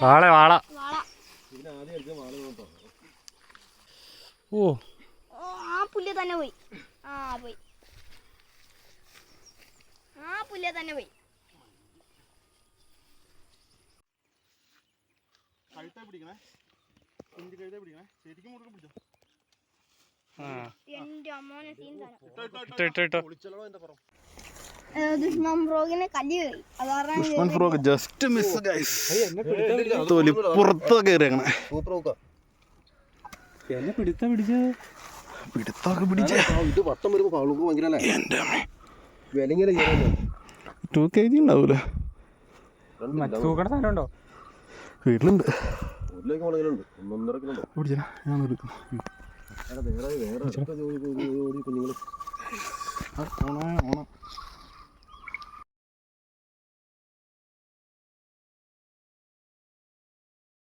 വാള വാള. ഓ ആ പുല്ല് തന്നെ പോയി. പോയി. ആ പുല്ല് തന്നെ പോയി. ദുഷ്മൻ ഫ്രോഗിനെ കല്ല് കയറി. ദുഷ്മൻ ഫ്രോഗ് ജസ്റ്റ് മിസ് ഗൈസ്. തൊലിപ്പുറത്ത് കയറിയേക്കണേ. പിടുത്തൊക്കെ പിടിച്ച 2 kg ഉണ്ടാവൂല. വീട്ടിലുണ്ട്. പിടിച്ചാ ഞാൻ എടുക്കുന്നു. ഓണം